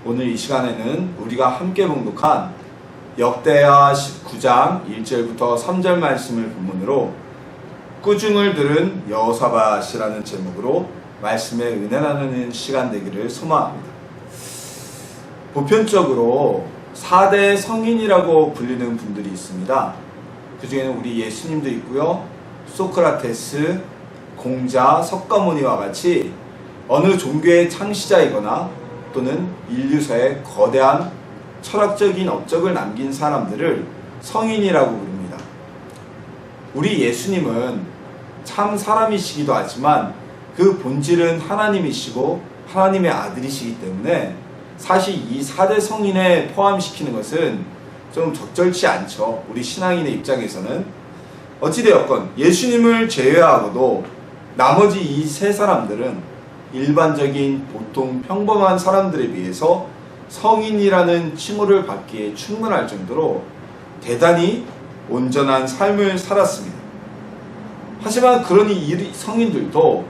오늘 이 시간에는 우리가 함께 봉독한 역대하 19장 1절부터 3절 말씀을 본문으로 꾸중을 들은 여호사밧이라는 제목으로 말씀의 은혜 나누는 시간 되기를 소망합니다. 보편적으로 4대 성인이라고 불리는 분들이 있습니다. 그 중에는 우리 예수님도 있고요. 소크라테스, 공자, 석가모니와 같이 어느 종교의 창시자이거나 또는 인류사에 거대한 철학적인 업적을 남긴 사람들을 성인이라고 부릅니다. 우리 예수님은 참 사람이시기도 하지만 그 본질은 하나님이시고 하나님의 아들이시기 때문에 사실 이 4대 성인에 포함시키는 것은 좀 적절치 않죠. 우리 신앙인의 입장에서는. 어찌되었건 예수님을 제외하고도 나머지 이 세 사람들은 일반적인 보통 평범한 사람들에 비해서 성인이라는 칭호를 받기에 충분할 정도로 대단히 온전한 삶을 살았습니다. 하지만 그러니 이 성인들도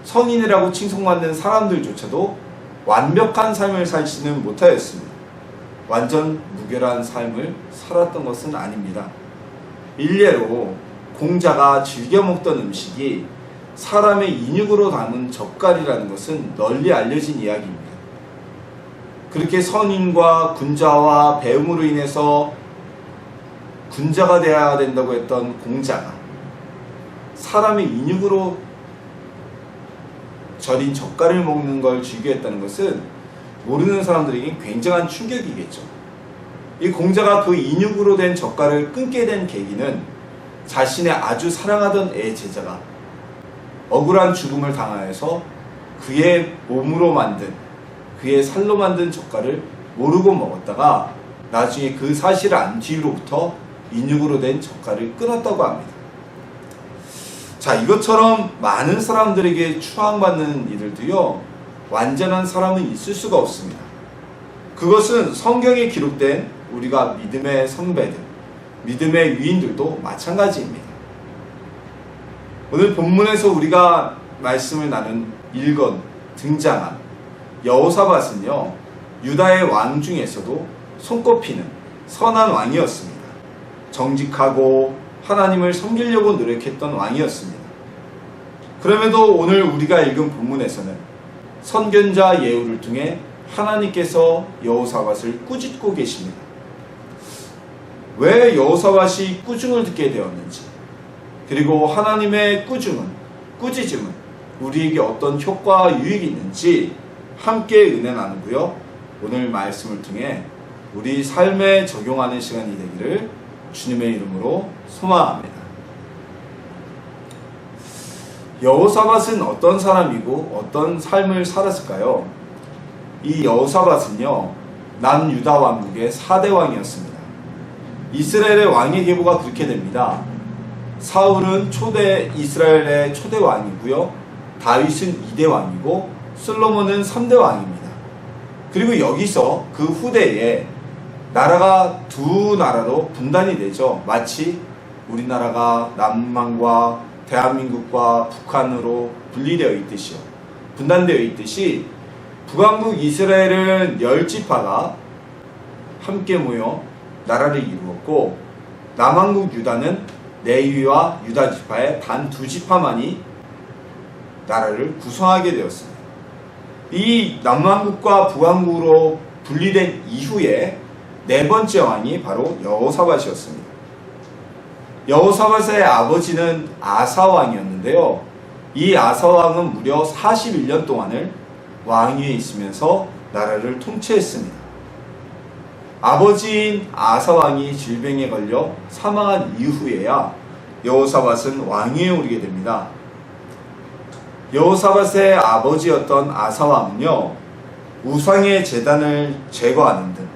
성인이라고 칭송받는 사람들조차도 완벽한 삶을 살지는 못하였습니다. 완전 무결한 삶을 살았던 것은 아닙니다. 일례로 공자가 즐겨 먹던 음식이 사람의 인육으로 담은 젓갈이라는 것은 널리 알려진 이야기입니다. 그렇게 선인과 군자와 배움으로 인해서 군자가 되어야 된다고 했던 공자가 사람의 인육으로 절인 젓갈을 먹는 걸 즐겨했다는 것은 모르는 사람들에게 굉장한 충격이겠죠. 이 공자가 그 인육으로 된 젓갈을 끊게 된 계기는 자신의 아주 사랑하던 애 제자가 억울한 죽음을 당하여서 그의 몸으로 만든, 그의 살로 만든 젓갈을 모르고 먹었다가 나중에 그 사실을 안 뒤로부터 인육으로 된 젓갈을 끊었다고 합니다. 자, 이것처럼 많은 사람들에게 추앙받는 이들도요, 완전한 사람은 있을 수가 없습니다. 그것은 성경에 기록된 우리가 믿음의 선배들, 믿음의 위인들도 마찬가지입니다. 오늘 본문에서 우리가 말씀을 등장한 여호사밧은요, 유다의 왕 중에서도 손꼽히는 선한 왕이었습니다. 정직하고 하나님을 섬기려고 노력했던 왕이었습니다. 그럼에도 오늘 우리가 읽은 본문에서는 선견자 예후를 통해 하나님께서 여호사밧을 꾸짖고 계십니다. 왜 여호사밧이 꾸중을 듣게 되었는지, 그리고 하나님의 꾸짖음은 우리에게 어떤 효과와 유익이 있는지 함께 은혜 나누고요. 오늘 말씀을 통해 우리 삶에 적용하는 시간이 되기를 주님의 이름으로 소망합니다. 여호사밧은 어떤 사람이고 어떤 삶을 살았을까요? 이 여호사밧은요, 남유다 왕국의 4대 왕이었습니다. 이스라엘의 왕의 계보가 그렇게 됩니다. 사울은 이스라엘의 초대 왕이고요. 다윗은 2대 왕이고 솔로몬은 3대 왕입니다. 그리고 여기서 그 후대에 나라가 두 나라로 분단이 되죠. 마치 우리나라가 남한과 대한민국과 북한으로 분리되어 있듯이요. 분단되어 있듯이 북왕국 이스라엘은 10지파가 함께 모여 나라를 이루었고, 남왕국 유다는 레위와 유다 지파의 단 2지파만이 나라를 구성하게 되었습니다. 이 남왕국과 북왕국으로 분리된 이후에 네 번째 왕이 바로 여호사밧이었습니다. 여호사밧의 아버지는 아사 왕이었는데요. 이 아사 왕은 무려 41년 동안을 왕위에 있으면서 나라를 통치했습니다. 아버지인 아사 왕이 질병에 걸려 사망한 이후에야 여호사밧은 왕위에 오르게 됩니다. 여호사밧의 아버지였던 아사 왕은요, 우상의 제단을 제거하는 등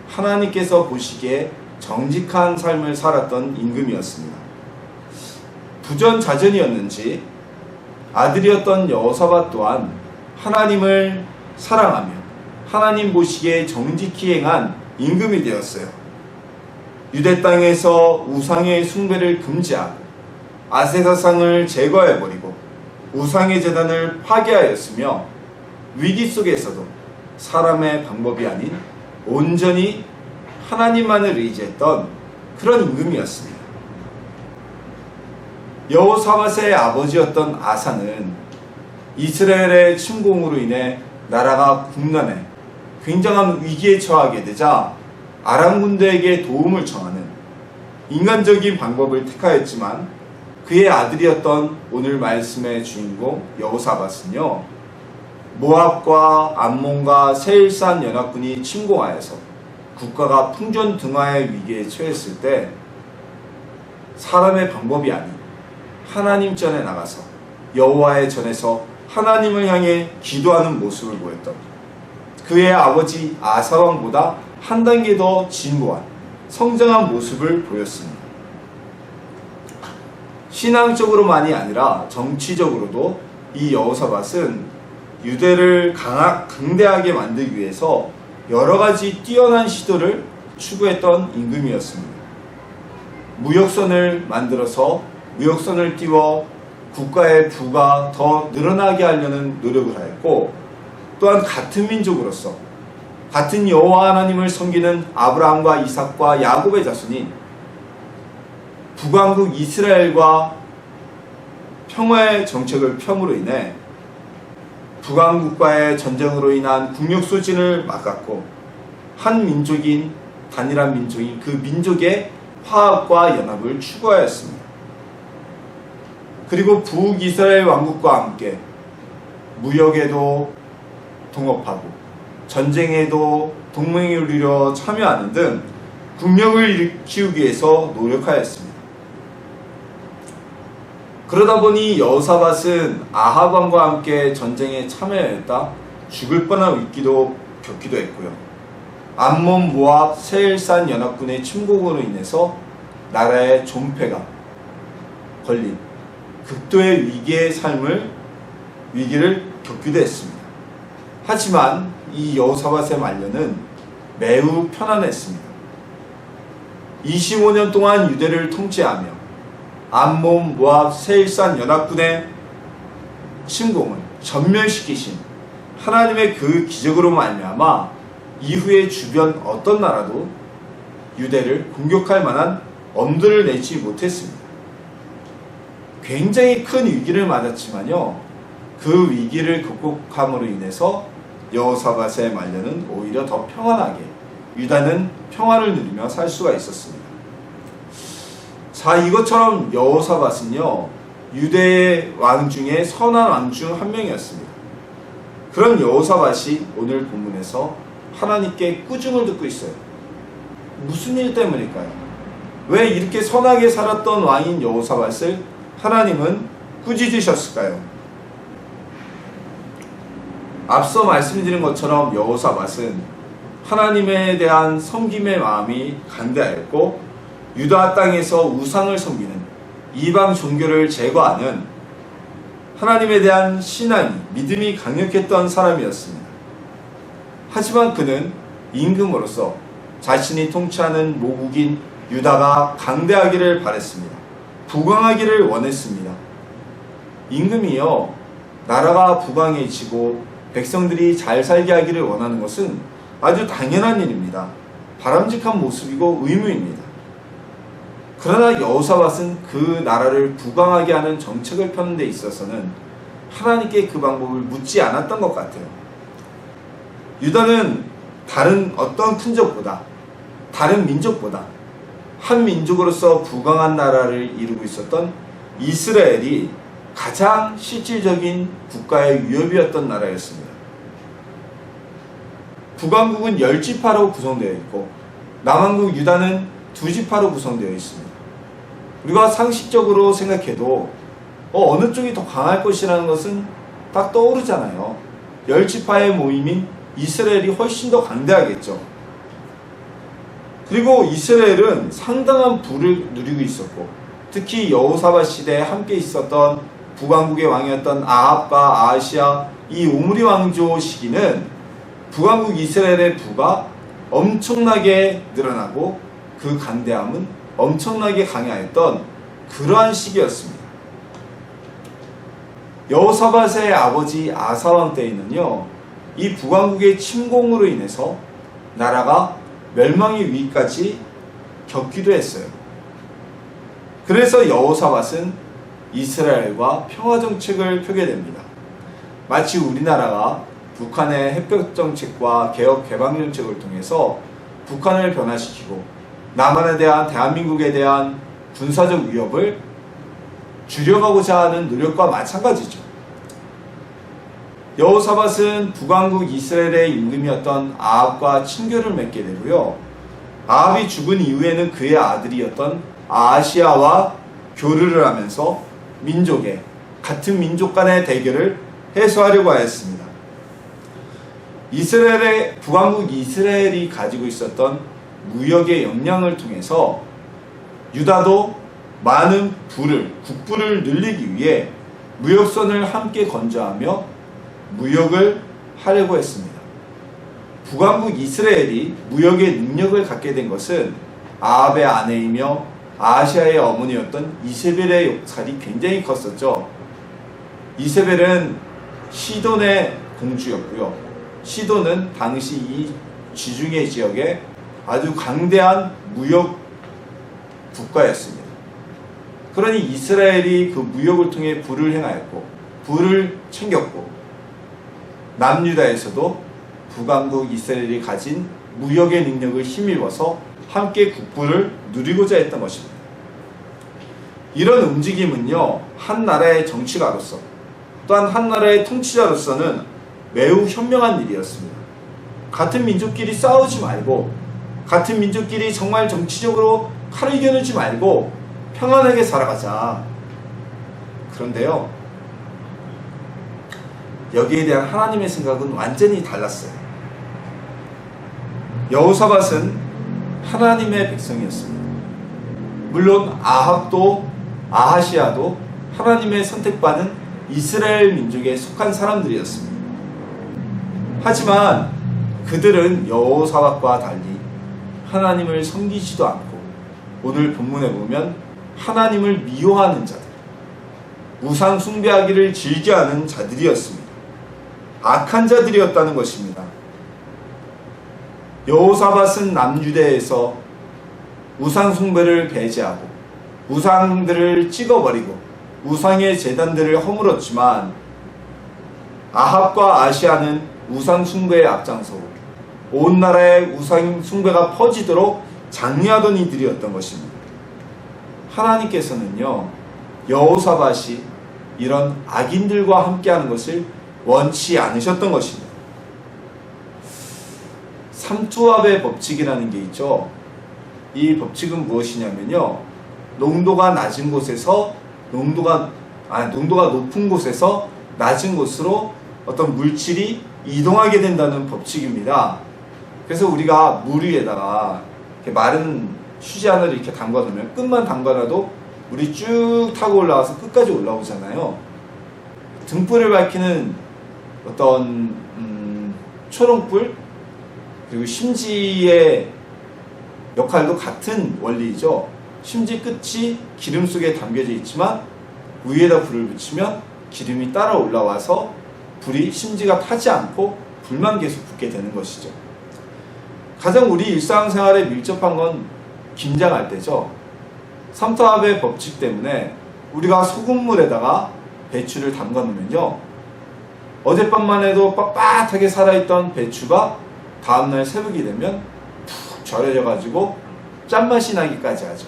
하나님께서 보시기에 정직한 삶을 살았던 임금이었습니다. 부전자전이었는지 아들이었던 여호사밧 또한 하나님을 사랑하며 하나님 보시기에 정직히 행한 임금이 되었어요. 유대 땅에서 우상의 숭배를 금지하고 아세라상을 제거해버리고 우상의 제단을 파괴하였으며 위기 속에서도 사람의 방법이 아닌 온전히 하나님만을 의지했던 그런 임금이었습니다. 여호사밧의 아버지였던 아사는 이스라엘의 침공으로 인해 나라가 국난에 굉장한 위기에 처하게 되자 아람 군대에게 도움을 청하는 인간적인 방법을 택하였지만 그의 아들이었던 오늘 말씀의 주인공 여호사밧은요, 모압과 암몬과 세일산 연합군이 침공하여서 국가가 풍전등화의 위기에 처했을 때 사람의 방법이 아닌 하나님 전에 나가서 여호와의 전에서 하나님을 향해 기도하는 모습을 보였던 그의 아버지 아사왕보다 한 단계 더 진보한 성장한 모습을 보였습니다. 신앙적으로만이 아니라 정치적으로도 이 여호사밧은 유대를 강대하게 만들기 위해서 여러가지 뛰어난 시도를 추구했던 임금이었습니다. 무역선을 만들어서 무역선을 띄워 국가의 부가 더 늘어나게 하려는 노력을 하였고, 또한 같은 민족으로서 같은 여호와 하나님을 섬기는 아브라함과 이삭과 야곱의 자손인 북왕국 이스라엘과 평화의 정책을 펴므로 인해 북왕국과의 전쟁으로 인한 국력 소진을 막았고, 한 민족인 단일한 민족인 그 민족의 화합과 연합을 추구하였습니다. 그리고 북이스라엘 왕국과 함께 무역에도 동업하고 전쟁에도 동맹을 이루어 참여하는 등 국력을 키우기 위해서 노력하였습니다. 그러다 보니 여호사밧은 아합 왕과 함께 전쟁에 참여하였다 죽을 뻔한 위기도 겪기도 했고요. 암몬, 모압, 세일산 연합군의 침공으로 인해서 나라의 존폐가 걸린 극도의 위기를 겪기도 했습니다. 하지만 이 여호사밧의 말년은 매우 편안했습니다. 25년 동안 유대를 통치하며 암몬, 모압, 세일산 연합군의 침공을 전멸시키신 하나님의 그 기적으로 말미암아 이후에 주변 어떤 나라도 유대를 공격할 만한 엄두를 내지 못했습니다. 굉장히 큰 위기를 맞았지만요, 그 위기를 극복함으로 인해서 여호사밧의 말년은 오히려 더 평안하게, 유다는 평화를 누리며 살 수가 있었습니다. 자, 이것처럼 여호사밧은요, 유대의 왕 중에 선한 왕 중 한 명이었습니다. 그런 여호사밧이 오늘 본문에서 하나님께 꾸중을 듣고 있어요. 무슨 일 때문일까요? 왜 이렇게 선하게 살았던 왕인 여호사밧을 하나님은 꾸짖으셨을까요? 앞서 말씀드린 것처럼 여호사밧은 하나님에 대한 섬김의 마음이 간대하였고, 유다 땅에서 우상을 섬기는 이방 종교를 제거하는 하나님에 대한 신앙이, 믿음이 강력했던 사람이었습니다. 하지만 그는 임금으로서 자신이 통치하는 모국인 유다가 강대하기를 바랬습니다. 부강하기를 원했습니다. 임금이요, 나라가 부강해지고 백성들이 잘 살게 하기를 원하는 것은 아주 당연한 일입니다. 바람직한 모습이고 의무입니다. 그러나 여호사밧은 그 나라를 부강하게 하는 정책을 펴는 데 있어서는 하나님께 그 방법을 묻지 않았던 것 같아요. 유다는 다른 어떤 큰족보다, 다른 민족보다 한 민족으로서 부강한 나라를 이루고 있었던 이스라엘이 가장 실질적인 국가의 위협이었던 나라였습니다. 북왕국은 10지파로 구성되어 있고 남왕국 유다는 2지파로 구성되어 있습니다. 우리가 상식적으로 생각해도 어느 쪽이 더 강할 것이라는 것은 딱 떠오르잖아요. 10지파의 모임인 이스라엘이 훨씬 더 강대하겠죠. 그리고 이스라엘은 상당한 부를 누리고 있었고, 특히 여호사밧 시대에 함께 있었던 북왕국의 왕이었던 아합과 아하시아, 이 오므리 왕조 시기는 북왕국 이스라엘의 부가 엄청나게 늘어나고 그 강대함은 엄청나게 강해하였던 그러한 시기였습니다. 여호사밧의 아버지 아사왕 때에는요, 이 북왕국의 침공으로 인해서 나라가 멸망의 위기까지 겪기도 했어요. 그래서 여호사밧은 이스라엘과 평화정책을 펴게 됩니다. 마치 우리나라가 북한의 햇볕정책과 개혁개방정책을 통해서 북한을 변화시키고 남한에 대한 대한민국에 대한 군사적 위협을 줄여가고자 하는 노력과 마찬가지죠. 여호사밧은 북왕국 이스라엘의 임금이었던 아합과 친교를 맺게 되고요. 아합이 죽은 이후에는 그의 아들이었던 아하시야와 교류를 하면서 같은 민족 간의 대결을 해소하려고 하였습니다. 북왕국 이스라엘이 가지고 있었던 무역의 역량을 통해서 유다도 많은 국부를 늘리기 위해 무역선을 함께 건조하며 무역을 하려고 했습니다. 북왕국 이스라엘이 무역의 능력을 갖게 된 것은 아합의 아내이며 아하시야의 어머니였던 이세벨의 역할이 굉장히 컸었죠. 이세벨은 시돈의 공주였고요. 시돈은 당시 이 지중해 지역에 아주 강대한 무역 국가였습니다. 그러니 이스라엘이 그 무역을 통해 부를 행하였고 부를 챙겼고 남유다에서도 북왕국 이스라엘이 가진 무역의 능력을 힘입어서 함께 국부를 누리고자 했던 것입니다. 이런 움직임은요, 한 나라의 정치가로서 또한 한 나라의 통치자로서는 매우 현명한 일이었습니다. 같은 민족끼리 싸우지 말고 같은 민족끼리 정말 정치적으로 칼을 겨누지 말고 평안하게 살아가자. 그런데요, 여기에 대한 하나님의 생각은 완전히 달랐어요. 여호사밧은 하나님의 백성이었습니다. 물론 아합도 아하시야도 하나님의 선택받은 이스라엘 민족에 속한 사람들이었습니다. 하지만 그들은 여호사밧과 달리 하나님을 섬기지도 않고 오늘 본문에 보면 하나님을 미워하는 자들, 우상 숭배하기를 즐겨하는 자들이었습니다. 악한 자들이었다는 것입니다. 여호사밧은 남유대에서 우상 숭배를 배제하고 우상들을 찍어버리고 우상의 제단들을 허물었지만 아합과 아시아는 우상 숭배에 앞장서고 온 나라에 우상 숭배가 퍼지도록 장려하던 이들이었던 것입니다. 하나님께서는요, 여호사밧이 이런 악인들과 함께하는 것을 원치 않으셨던 것입니다. 삼투압의 법칙이라는 게 있죠. 이 법칙은 무엇이냐면요, 농도가 낮은 곳에서 농도가 높은 곳에서 낮은 곳으로 어떤 물질이 이동하게 된다는 법칙입니다. 그래서 우리가 물 위에다가 이렇게 마른 휴지 하나를 이렇게 담가 놓으면 끝만 담가놔도 물이 쭉 타고 올라와서 끝까지 올라오잖아요. 등불을 밝히는 어떤 초롱불 그리고 심지의 역할도 같은 원리이죠. 심지 끝이 기름 속에 담겨져 있지만 위에다 불을 붙이면 기름이 따라 올라와서 불이 심지가 타지 않고 불만 계속 붙게 되는 것이죠. 가장 우리 일상생활에 밀접한 건 김장할 때죠. 삼투압의 법칙 때문에 우리가 소금물에다가 배추를 담가 놓으면요, 어젯밤만 해도 빳빳하게 살아있던 배추가 다음날 새벽이 되면 푹 절여져 가지고 짠맛이 나기까지 하죠.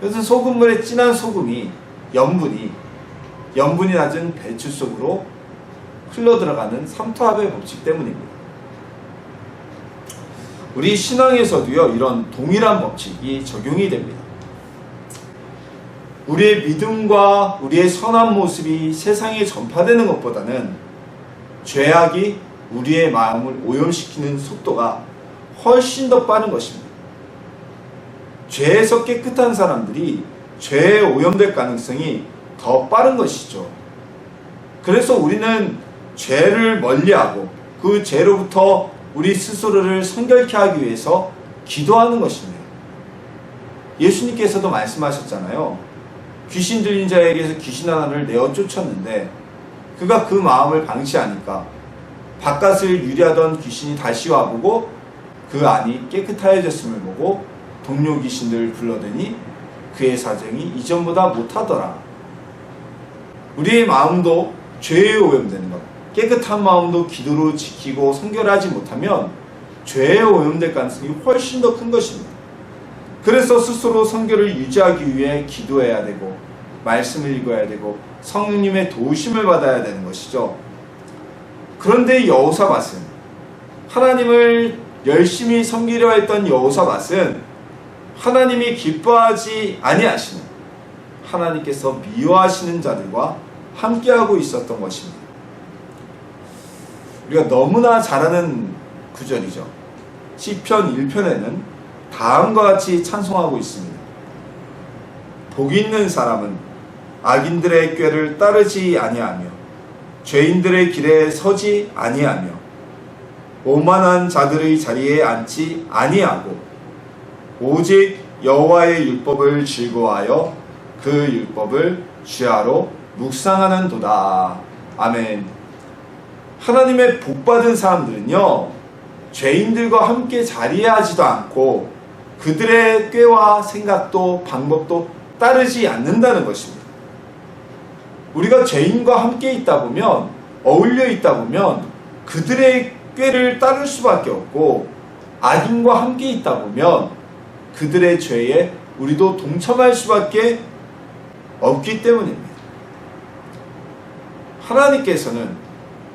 그래서 소금물에 진한 소금이 염분이 낮은 배추 속으로 흘러 들어가는 삼투압의 법칙 때문입니다. 우리 신앙에서도요, 이런 동일한 법칙이 적용이 됩니다. 우리의 믿음과 우리의 선한 모습이 세상에 전파되는 것보다는 죄악이 우리의 마음을 오염시키는 속도가 훨씬 더 빠른 것입니다. 죄에서 깨끗한 사람들이 죄에 오염될 가능성이 더 빠른 것이죠. 그래서 우리는 죄를 멀리하고 그 죄로부터 우리 스스로를 성결케 하기 위해서 기도하는 것입니다. 예수님께서도 말씀하셨잖아요. 귀신 들린 자에게서 귀신 하나를 내어 쫓았는데 그가 그 마음을 방치하니까 바깥을 유리하던 귀신이 다시 와보고 그 안이 깨끗하여졌음을 보고 동료 귀신들을 불러대니 그의 사정이 이전보다 못하더라. 우리의 마음도 죄에 오염되는 것, 깨끗한 마음도 기도로 지키고 성결하지 못하면 죄에 오염될 가능성이 훨씬 더 큰 것입니다. 그래서 스스로 성결을 유지하기 위해 기도해야 되고 말씀을 읽어야 되고 성령님의 도우심을 받아야 되는 것이죠. 그런데 여호사밧은, 하나님을 열심히 섬기려 했던 여호사밧은 하나님이 기뻐하지 아니하시는, 하나님께서 미워하시는 자들과 함께하고 있었던 것입니다. 우리가 너무나 잘 아는 구절이죠. 시편 1편에는 다음과 같이 찬송하고 있습니다. 복 있는 사람은 악인들의 꾀를 따르지 아니하며 죄인들의 길에 서지 아니하며 오만한 자들의 자리에 앉지 아니하고 오직 여호와의 율법을 즐거워하여 그 율법을 주야로 묵상하는 도다. 아멘. 하나님의 복받은 사람들은요, 죄인들과 함께 자리하지도 않고 그들의 꾀와 생각도 방법도 따르지 않는다는 것입니다. 우리가 죄인과 함께 있다 보면, 어울려 있다 보면 그들의 꾀를 따를 수밖에 없고, 악인과 함께 있다 보면 그들의 죄에 우리도 동참할 수밖에 없기 때문입니다. 하나님께서는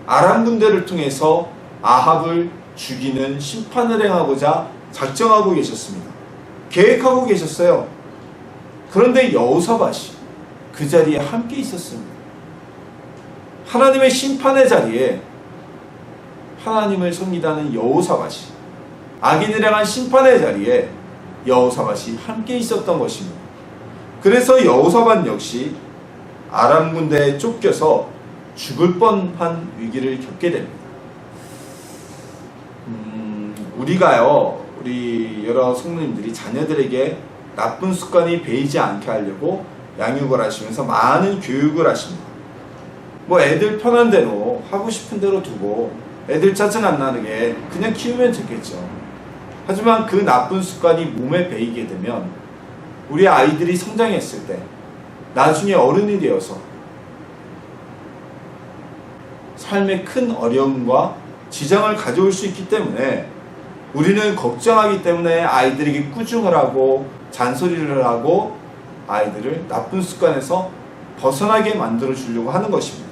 아람 군대를 통해서 아합을 죽이는 심판을 행하고자 작정하고 계셨습니다. 계획하고 계셨어요. 그런데 여호사밧이 그 자리에 함께 있었습니다. 하나님의 심판의 자리에 하나님을 섬기다는 여호사밧이, 악인을 향한 심판의 자리에 여호사밧이 함께 있었던 것입니다. 그래서 여호사밧 역시 아람 군대에 쫓겨서 죽을 뻔한 위기를 겪게 됩니다. 우리 여러 성도님들이 자녀들에게 나쁜 습관이 배이지 않게 하려고 양육을 하시면서 많은 교육을 하십니다. 애들 편한 대로, 하고 싶은 대로 두고 애들 짜증 안 나게 그냥 키우면 좋겠죠. 하지만 그 나쁜 습관이 몸에 배이게 되면 우리 아이들이 성장했을 때 나중에 어른이 되어서 삶에 큰 어려움과 지장을 가져올 수 있기 때문에 우리는 걱정하기 때문에 아이들에게 꾸중을 하고 잔소리를 하고 아이들을 나쁜 습관에서 벗어나게 만들어 주려고 하는 것입니다.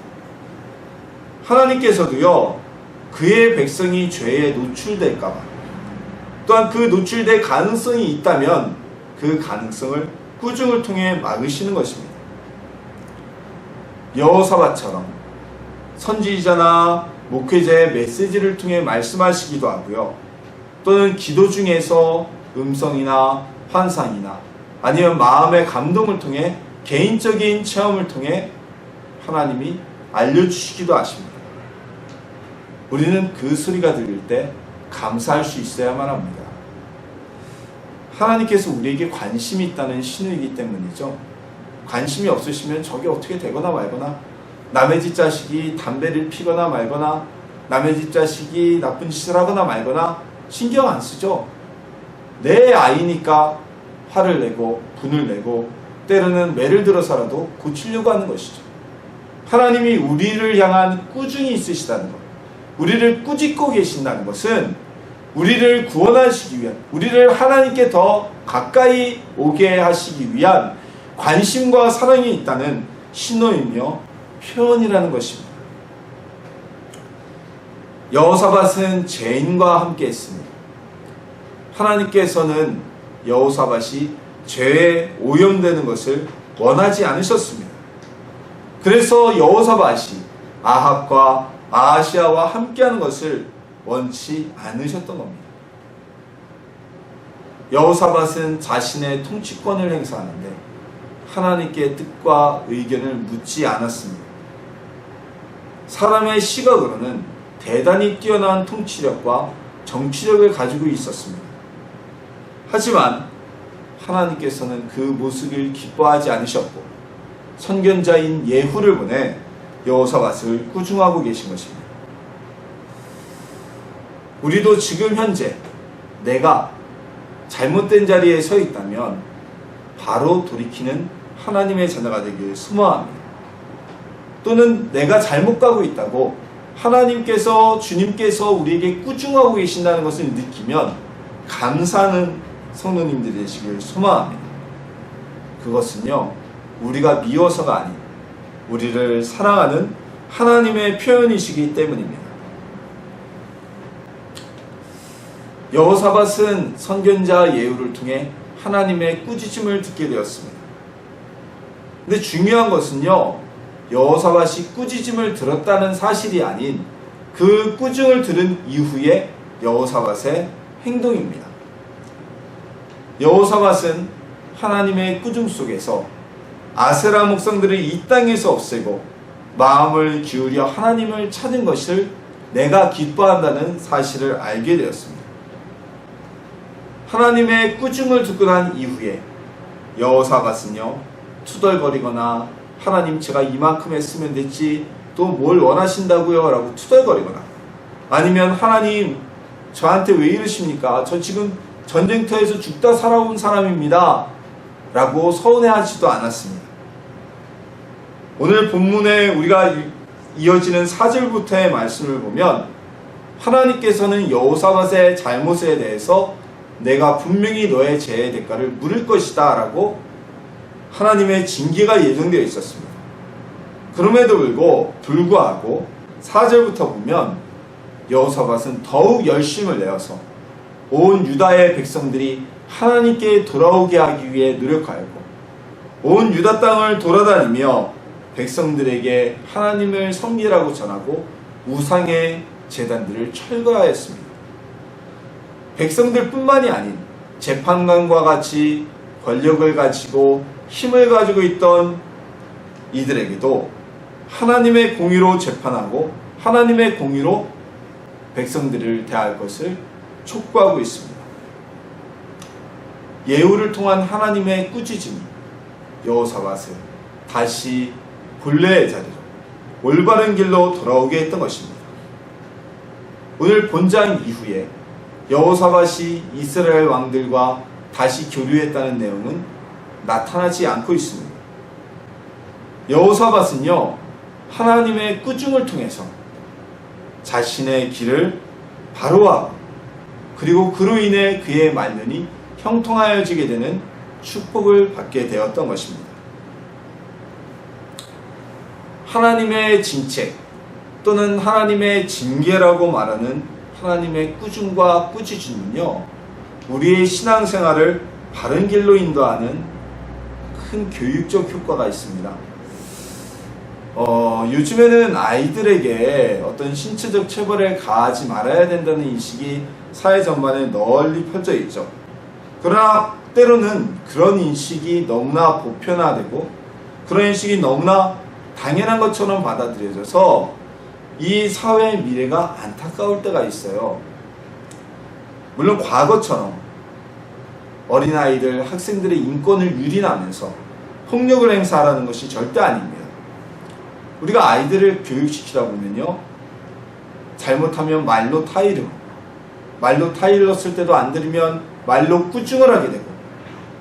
하나님께서도요, 그의 백성이 죄에 노출될까봐, 또한 그 노출될 가능성이 있다면 그 가능성을 꾸중을 통해 막으시는 것입니다. 여호사밧처럼 선지자나 목회자의 메시지를 통해 말씀하시기도 하고요, 또는 기도 중에서 음성이나 환상이나 아니면 마음의 감동을 통해 개인적인 체험을 통해 하나님이 알려주시기도 하십니다. 우리는 그 소리가 들릴 때 감사할 수 있어야만 합니다. 하나님께서 우리에게 관심이 있다는 신호이기 때문이죠. 관심이 없으시면 저게 어떻게 되거나 말거나, 남의 집 자식이 담배를 피거나 말거나, 남의 집 자식이 나쁜 짓을 하거나 말거나 신경 안 쓰죠. 내 아이니까 화를 내고 분을 내고 때로는 매를 들어서라도 고치려고 하는 것이죠. 하나님이 우리를 향한 꾸중이 있으시다는 것, 우리를 꾸짖고 계신다는 것은 우리를 구원하시기 위한, 우리를 하나님께 더 가까이 오게 하시기 위한 관심과 사랑이 있다는 신호이며 표현이라는 것입니다. 여호사밧은 죄인과 함께 했습니다. 하나님께서는 여호사밧이 죄에 오염되는 것을 원하지 않으셨습니다. 그래서 여호사밧이 아합과 아하시아와 함께하는 것을 원치 않으셨던 겁니다. 여호사밧은 자신의 통치권을 행사하는데 하나님께 뜻과 의견을 묻지 않았습니다. 사람의 시각으로는 대단히 뛰어난 통치력과 정치력을 가지고 있었습니다. 하지만 하나님께서는 그 모습을 기뻐하지 않으셨고 선견자인 예후를 보내 여호사밧을 꾸중하고 계신 것입니다. 우리도 지금 현재 내가 잘못된 자리에 서 있다면 바로 돌이키는 하나님의 자녀가 되길 소망합니다. 또는 내가 잘못 가고 있다고 주님께서 우리에게 꾸중하고 계신다는 것을 느끼면 감사하는 성도님들이 되시길 소망합니다. 그것은요, 우리가 미워서가 아닌 우리를 사랑하는 하나님의 표현이시기 때문입니다. 여호사밧은 선견자 예후를 통해 하나님의 꾸짖음을 듣게 되었습니다. 근데 중요한 것은요, 여호사밧이 꾸짖음을 들었다는 사실이 아닌 그 꾸중을 들은 이후의 여호사밧의 행동입니다. 여호사밧은 하나님의 꾸중 속에서 아세라 목상들을 이 땅에서 없애고 마음을 기울여 하나님을 찾은 것을 내가 기뻐한다는 사실을 알게 되었습니다. 하나님의 꾸중을 듣고 난 이후에 여호사밧은요, 투덜거리거나 하나님 제가 이만큼 했으면 됐지 또 뭘 원하신다고요? 라고 투덜거리거나 아니면 하나님 저한테 왜 이러십니까? 저 지금 전쟁터에서 죽다 살아온 사람입니다. 라고 서운해하지도 않았습니다. 오늘 본문에 우리가 이어지는 4절부터의 말씀을 보면 하나님께서는 여호사밧의 잘못에 대해서 내가 분명히 너의 죄의 대가를 물을 것이다 라고 하나님의 징계가 예정되어 있었습니다. 그럼에도 불구하고 4절부터 보면 여호사밧은 더욱 열심을 내어서 온 유다의 백성들이 하나님께 돌아오게 하기 위해 노력하였고 온 유다 땅을 돌아다니며 백성들에게 하나님을 섬기라고 전하고 우상의 제단들을 철거하였습니다. 백성들뿐만이 아닌 재판관과 같이 권력을 가지고 힘을 가지고 있던 이들에게도 하나님의 공의로 재판하고 하나님의 공의로 백성들을 대할 것을 촉구하고 있습니다. 예후를 통한 하나님의 꾸짖음이 여호사밧을 다시 본래의 자리로 올바른 길로 돌아오게 했던 것입니다. 오늘 본장 이후에 여호사밧이 이스라엘 왕들과 다시 교류했다는 내용은 나타나지 않고 있습니다. 여호사밧은요, 하나님의 꾸중을 통해서 자신의 길을 바로하고 그리고 그로 인해 그의 말년이 형통하여지게 되는 축복을 받게 되었던 것입니다. 하나님의 징책 또는 하나님의 징계라고 말하는 하나님의 꾸중과 꾸짖음은요, 우리의 신앙생활을 바른 길로 인도하는 큰 교육적 효과가 있습니다. 요즘에는 아이들에게 어떤 신체적 체벌을 가하지 말아야 된다는 인식이 사회 전반에 널리 펴져 있죠. 그러나 때로는 그런 인식이 너무나 보편화되고 그런 인식이 너무나 당연한 것처럼 받아들여져서 이 사회의 미래가 안타까울 때가 있어요. 물론 과거처럼 어린아이들, 학생들의 인권을 유린하면서 폭력을 행사하라는 것이 절대 아닙니다. 우리가 아이들을 교육시키다 보면요, 잘못하면 말로 타일렀을 때도 안 들으면 말로 꾸중을 하게 되고,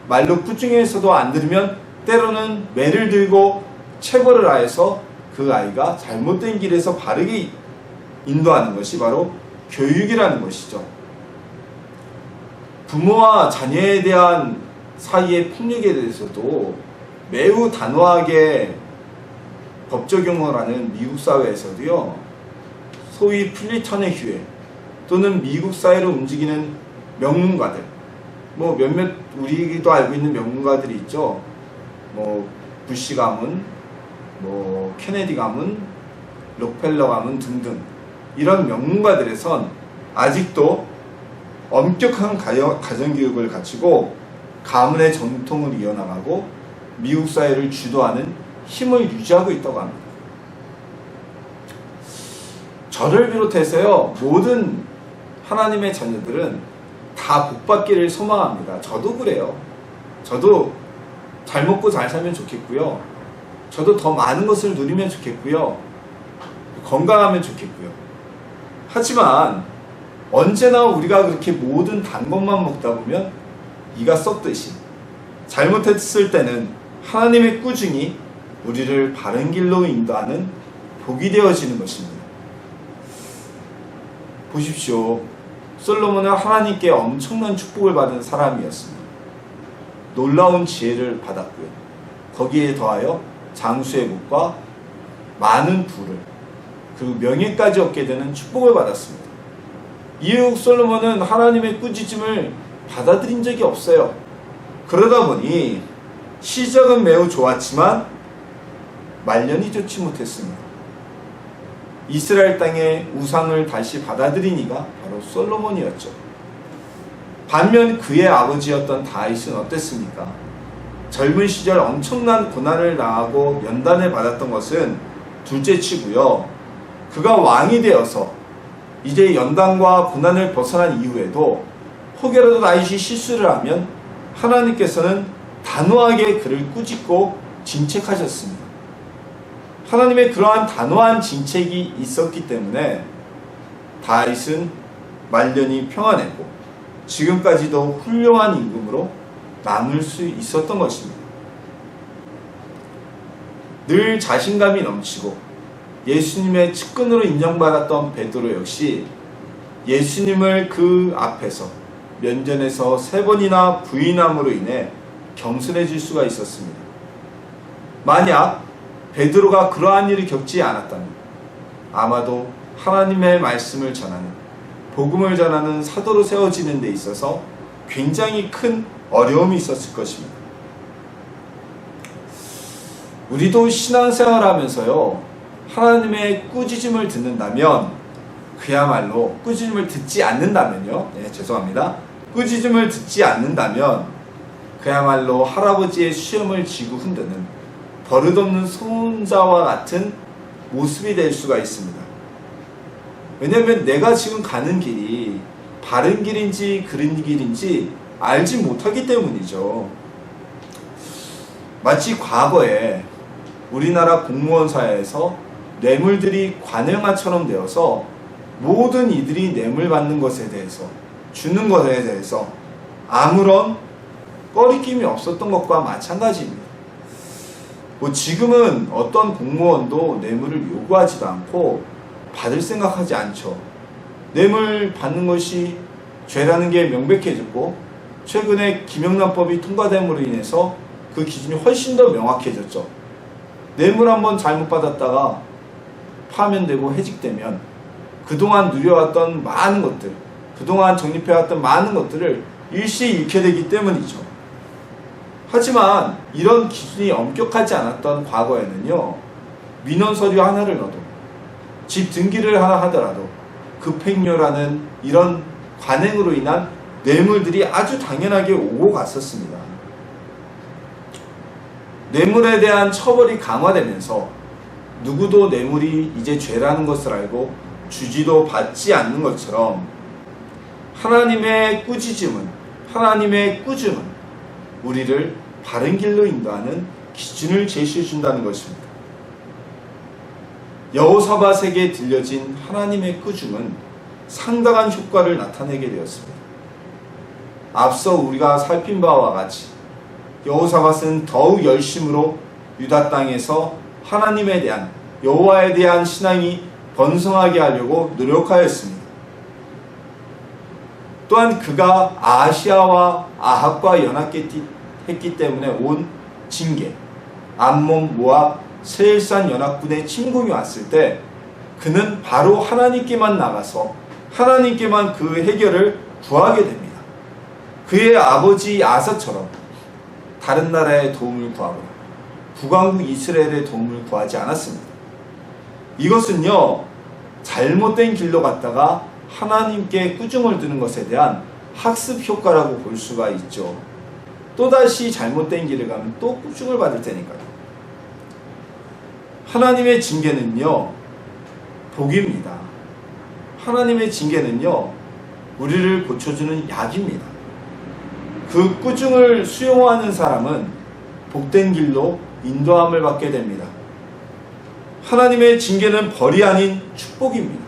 말로 꾸중해서도 안 들으면 때로는 매를 들고 체벌을 하여서 그 아이가 잘못된 길에서 바르게 인도하는 것이 바로 교육이라는 것이죠. 부모와 자녀에 대한 사이의 폭력에 대해서도 매우 단호하게 법 적용을 하는 미국 사회에서도요, 소위 플리턴의 휴회 또는 미국 사회를 움직이는 명문가들, 뭐 몇몇 우리도 알고 있는 명문가들이 있죠. 뭐 부시 가문, 뭐 케네디 가문, 록펠러 가문 등등 이런 명문가들에선 아직도 엄격한 가정교육을 갖추고 가문의 전통을 이어나가고 미국 사회를 주도하는 힘을 유지하고 있다고 합니다. 저를 비롯해서요, 모든 하나님의 자녀들은 다 복받기를 소망합니다. 저도 그래요. 저도 잘 먹고 잘 살면 좋겠고요. 저도 더 많은 것을 누리면 좋겠고요. 건강하면 좋겠고요. 하지만 언제나 우리가 그렇게 모든 단 것만 먹다 보면 이가 썩듯이 잘못했을 때는 하나님의 꾸중이 우리를 바른 길로 인도하는 복이 되어지는 것입니다. 보십시오. 솔로몬은 하나님께 엄청난 축복을 받은 사람이었습니다. 놀라운 지혜를 받았고요. 거기에 더하여 장수의 복과 많은 부를 그리고 명예까지 얻게 되는 축복을 받았습니다. 이후 솔로몬은 하나님의 꾸짖음을 받아들인 적이 없어요. 그러다 보니 시작은 매우 좋았지만 말년이 좋지 못했습니다. 이스라엘 땅에 우상을 다시 받아들인 이가 바로 솔로몬이었죠. 반면 그의 아버지였던 다윗은 어땠습니까? 젊은 시절 엄청난 고난을 당하고 연단을 받았던 것은 둘째치고요. 그가 왕이 되어서 이제 연단과 고난을 벗어난 이후에도 혹여라도 다윗이 실수를 하면 하나님께서는 단호하게 그를 꾸짖고 진책하셨습니다. 하나님의 그러한 단호한 진책이 있었기 때문에 다윗은 말년이 평안했고 지금까지도 훌륭한 임금으로 남을 수 있었던 것입니다. 늘 자신감이 넘치고 예수님의 측근으로 인정받았던 베드로 역시 예수님을 그 앞에서 면전에서 3번이나 부인함으로 인해 겸손해질 수가 있었습니다. 만약 베드로가 그러한 일을 겪지 않았다면 아마도 하나님의 말씀을 전하는 복음을 전하는 사도로 세워지는 데 있어서 굉장히 큰 어려움이 있었을 것입니다. 우리도 신앙생활 하면서요, 하나님의 꾸짖음을 듣는다면, 그야말로 꾸짖음을 듣지 않는다면요, 죄송합니다. 꾸짖음을 듣지 않는다면 그야말로 할아버지의 수염을 쥐고 흔드는 버릇없는 손자와 같은 모습이 될 수가 있습니다. 왜냐하면 내가 지금 가는 길이 바른 길인지 그른 길인지 알지 못하기 때문이죠. 마치 과거에 우리나라 공무원 사회에서 뇌물들이 관행화처럼 되어서 모든 이들이 뇌물 받는 것에 대해서, 주는 것에 대해서 아무런 꺼리낌이 없었던 것과 마찬가지입니다. 지금은 어떤 공무원도 뇌물을 요구하지도 않고 받을 생각하지 않죠. 뇌물 받는 것이 죄라는 게 명백해졌고, 최근에 김영란법이 통과됨으로 인해서 그 기준이 훨씬 더 명확해졌죠. 뇌물 한번 잘못 받았다가 파면되고 해직되면 그동안 누려왔던 많은 것들, 그동안 적립해왔던 많은 것들을 일시에 잃게 되기 때문이죠. 하지만 이런 기준이 엄격하지 않았던 과거에는요, 민원 서류 하나를 넣어도, 집 등기를 하나 하더라도 급행료라는 이런 관행으로 인한 뇌물들이 아주 당연하게 오고 갔었습니다. 뇌물에 대한 처벌이 강화되면서 누구도 뇌물이 이제 죄라는 것을 알고 주지도 받지 않는 것처럼 하나님의 꾸짖음은, 하나님의 꾸중은 우리를 바른 길로 인도하는 기준을 제시해 준다는 것입니다. 여호사밧에게 들려진 하나님의 꾸중은 상당한 효과를 나타내게 되었습니다. 앞서 우리가 살핀 바와 같이 여호사밧은 더욱 열심으로 유다 땅에서 하나님에 대한, 여호와에 대한 신앙이 번성하게 하려고 노력하였습니다. 또한 그가 아시아와 아합과 연합했기 때문에 온 징계, 암몬, 모압, 세일산 연합군의 침공이 왔을 때 그는 바로 하나님께만 나가서 하나님께만 그 해결을 구하게 됩니다. 그의 아버지 아사처럼 다른 나라의 도움을 구하거나 북왕국 이스라엘의 도움을 구하지 않았습니다. 이것은요, 잘못된 길로 갔다가 하나님께 꾸중을 드는 것에 대한 학습 효과라고 볼 수가 있죠. 또다시 잘못된 길을 가면 또 꾸중을 받을 테니까요. 하나님의 징계는요, 복입니다. 하나님의 징계는요, 우리를 고쳐주는 약입니다. 그 꾸중을 수용하는 사람은 복된 길로 인도함을 받게 됩니다. 하나님의 징계는 벌이 아닌 축복입니다.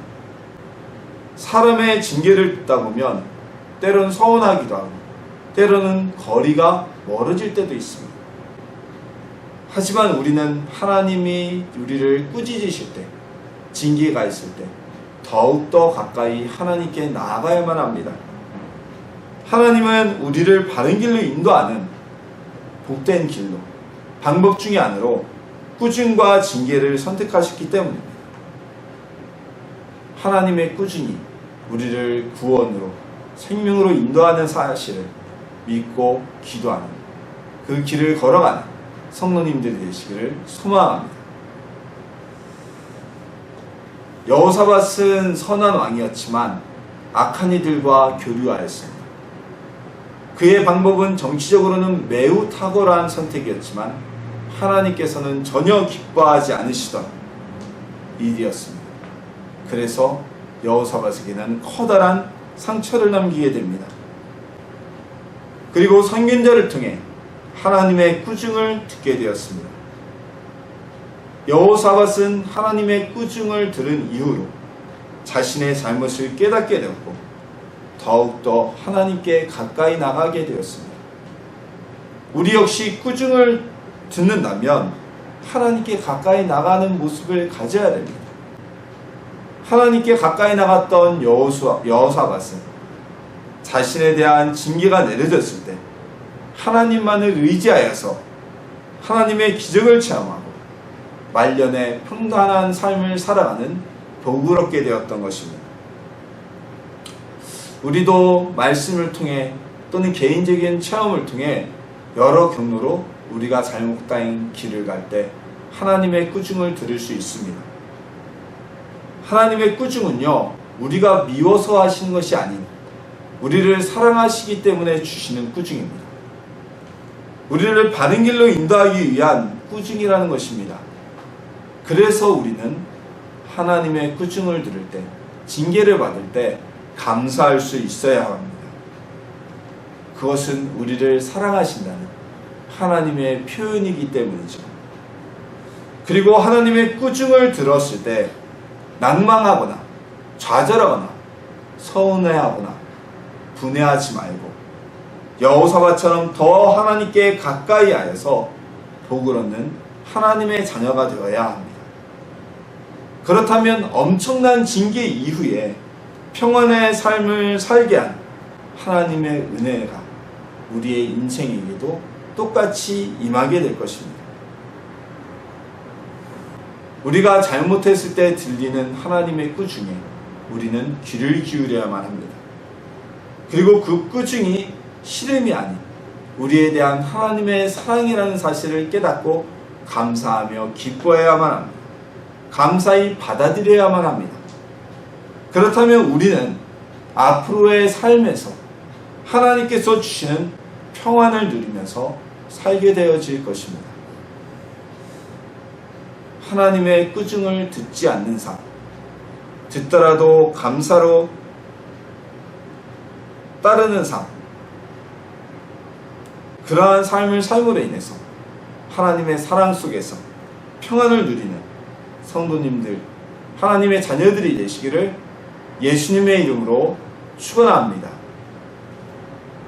사람의 징계를 듣다 보면 때로는 서운하기도 하고 때로는 거리가 멀어질 때도 있습니다. 하지만 우리는 하나님이 우리를 꾸짖으실 때, 징계가 있을 때 더욱더 가까이 하나님께 나아가야만 합니다. 하나님은 우리를 바른 길로 인도하는 복된 길로, 방법 중에 하나로 꾸중과 징계를 선택하셨기 때문입니다. 하나님의 꾸중이 우리를 구원으로, 생명으로 인도하는 사실을 믿고 기도하는, 그 길을 걸어가는 성도님들이 되시기를 소망합니다. 여호사밧은 선한 왕이었지만 악한 이들과 교류하였습니다. 그의 방법은 정치적으로는 매우 탁월한 선택이었지만 하나님께서는 전혀 기뻐하지 않으시던 일이었습니다. 그래서 여호사밧에게는 커다란 상처를 남기게 됩니다. 그리고 선견자를 통해 하나님의 꾸중을 듣게 되었습니다. 여호사밧은 하나님의 꾸중을 들은 이후로 자신의 잘못을 깨닫게 되었고 더욱더 하나님께 가까이 나가게 되었습니다. 우리 역시 꾸중을 듣는다면 하나님께 가까이 나가는 모습을 가져야 됩니다. 하나님께 가까이 나갔던 여호사밧은 자신에 대한 징계가 내려졌을 때 하나님만을 의지하여서 하나님의 기적을 체험하고 말년에 평안한 삶을 살아가는 복을 얻게 되었던 것입니다. 우리도 말씀을 통해 또는 개인적인 체험을 통해 여러 경로로 우리가 잘못된 길을 갈 때 하나님의 꾸중을 들을 수 있습니다. 하나님의 꾸중은요, 우리가 미워서 하시는 것이 아닌 우리를 사랑하시기 때문에 주시는 꾸중입니다. 우리를 바른 길로 인도하기 위한 꾸중이라는 것입니다. 그래서 우리는 하나님의 꾸중을 들을 때, 징계를 받을 때 감사할 수 있어야 합니다. 그것은 우리를 사랑하신다는 하나님의 표현이기 때문이죠. 그리고 하나님의 꾸중을 들었을 때 낭망하거나 좌절하거나 서운해하거나 분해하지 말고 여호사밧처럼 더 하나님께 가까이 하여서 복을 얻는 하나님의 자녀가 되어야 합니다. 그렇다면 엄청난 징계 이후에 평안의 삶을 살게 한 하나님의 은혜가 우리의 인생에게도 똑같이 임하게 될 것입니다. 우리가 잘못했을 때 들리는 하나님의 꾸중에 우리는 귀를 기울여야만 합니다. 그리고 그 꾸중이 시름이 아닌 우리에 대한 하나님의 사랑이라는 사실을 깨닫고 감사하며 기뻐해야만 합니다. 감사히 받아들여야만 합니다. 그렇다면 우리는 앞으로의 삶에서 하나님께서 주시는 평안을 누리면서 살게 되어질 것입니다. 하나님의 꾸중을 듣지 않는 삶, 듣더라도 감사로 따르는 삶, 그러한 삶을 삶으로 인해서 하나님의 사랑 속에서 평안을 누리는 성도님들, 하나님의 자녀들이 되시기를 예수님의 이름으로 축원합니다.